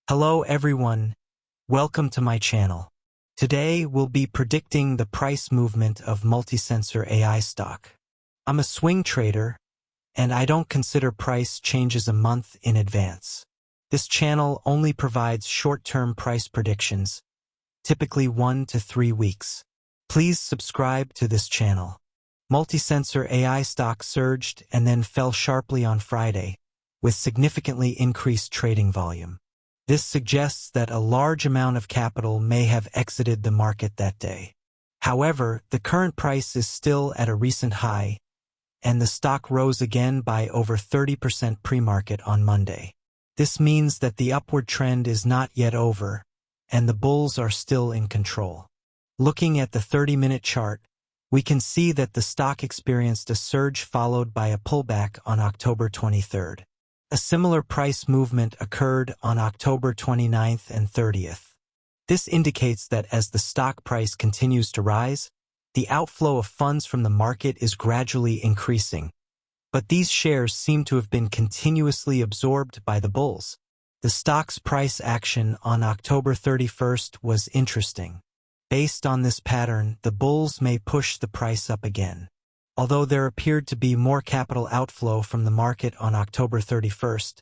Hello everyone, welcome to my channel. Today we'll be predicting the price movement of MultiSensor AI stock. I'm a swing trader, and I don't consider price changes a month in advance. This channel only provides short-term price predictions, typically 1 to 3 weeks. Please subscribe to this channel. MultiSensor AI stock surged and then fell sharply on Friday, with significantly increased trading volume. This suggests that a large amount of capital may have exited the market that day. However, the current price is still at a recent high, and the stock rose again by over 30% pre-market on Monday. This means that the upward trend is not yet over, and the bulls are still in control. Looking at the 30-minute chart, we can see that the stock experienced a surge followed by a pullback on October 23rd. A similar price movement occurred on October 29th and 30th. This indicates that as the stock price continues to rise, the outflow of funds from the market is gradually increasing. But these shares seem to have been continuously absorbed by the bulls. The stock's price action on October 31st was interesting. Based on this pattern, the bulls may push the price up again. Although there appeared to be more capital outflow from the market on October 31st,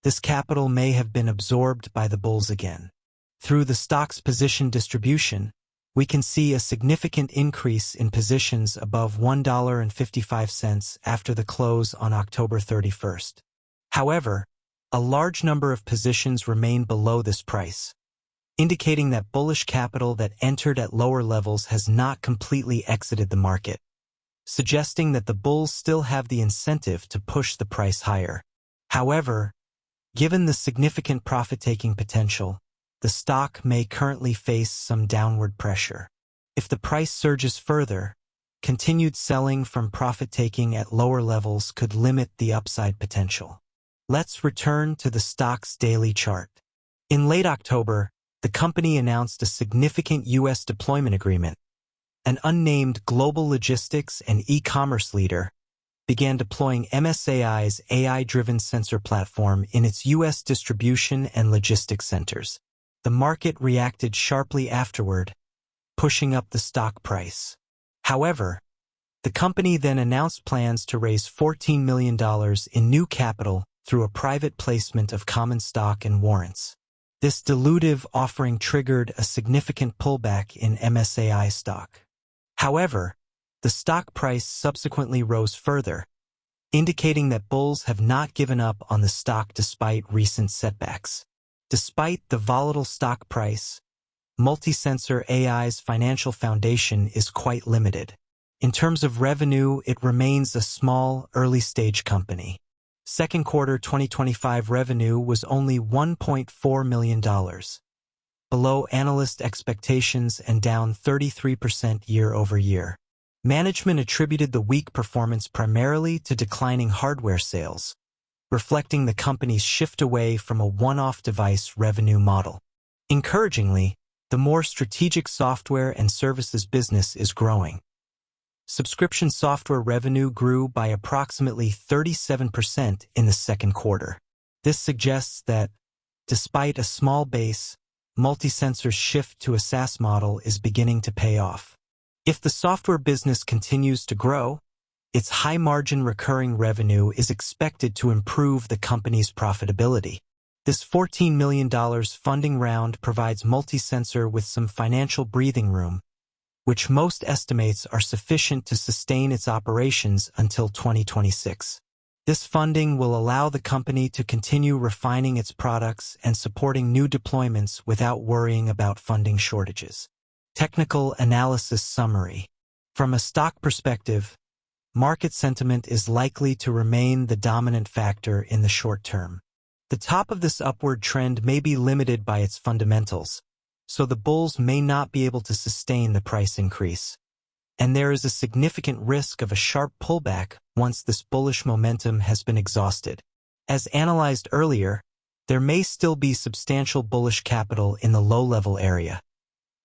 this capital may have been absorbed by the bulls again. Through the stock's position distribution, we can see a significant increase in positions above $1.55 after the close on October 31st. However, a large number of positions remain below this price, indicating that bullish capital that entered at lower levels has not completely exited the market, suggesting that the bulls still have the incentive to push the price higher. However, given the significant profit-taking potential, the stock may currently face some downward pressure. If the price surges further, continued selling from profit-taking at lower levels could limit the upside potential. Let's return to the stock's daily chart. In late October, the company announced a significant U.S. deployment agreement. An unnamed global logistics and e-commerce leader began deploying MSAI's AI-driven sensor platform in its U.S. distribution and logistics centers. The market reacted sharply afterward, pushing up the stock price. However, the company then announced plans to raise $14 million in new capital through a private placement of common stock and warrants. This dilutive offering triggered a significant pullback in MSAI stock. However, the stock price subsequently rose further, indicating that bulls have not given up on the stock despite recent setbacks. Despite the volatile stock price, MultiSensor AI's financial foundation is quite limited. In terms of revenue, it remains a small, early-stage company. Second quarter 2025 revenue was only $1.4 million. Below analyst expectations and down 33% year-over-year. Management attributed the weak performance primarily to declining hardware sales, reflecting the company's shift away from a one-off device revenue model. Encouragingly, the more strategic software and services business is growing. Subscription software revenue grew by approximately 37% in the second quarter. This suggests that, despite a small base, MultiSensor's shift to a SaaS model is beginning to pay off. If the software business continues to grow, its high-margin recurring revenue is expected to improve the company's profitability. This $14 million funding round provides MultiSensor with some financial breathing room, which most estimates are sufficient to sustain its operations until 2026. This funding will allow the company to continue refining its products and supporting new deployments without worrying about funding shortages. Technical analysis summary. From a stock perspective, market sentiment is likely to remain the dominant factor in the short term. The top of this upward trend may be limited by its fundamentals, so the bulls may not be able to sustain the price increase. And there is a significant risk of a sharp pullback once this bullish momentum has been exhausted. As analyzed earlier, there may still be substantial bullish capital in the low-level area,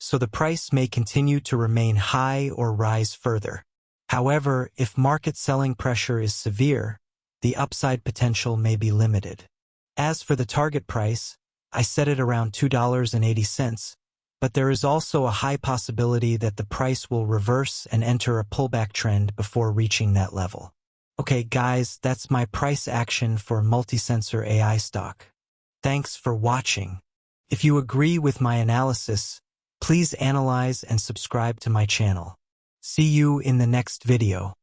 so the price may continue to remain high or rise further. However, if market selling pressure is severe, the upside potential may be limited. As for the target price, I set it around $2.80, but there is also a high possibility that the price will reverse and enter a pullback trend before reaching that level. Okay, guys, that's my price action for MultiSensor AI stock. Thanks for watching. If you agree with my analysis, please analyze and subscribe to my channel. See you in the next video.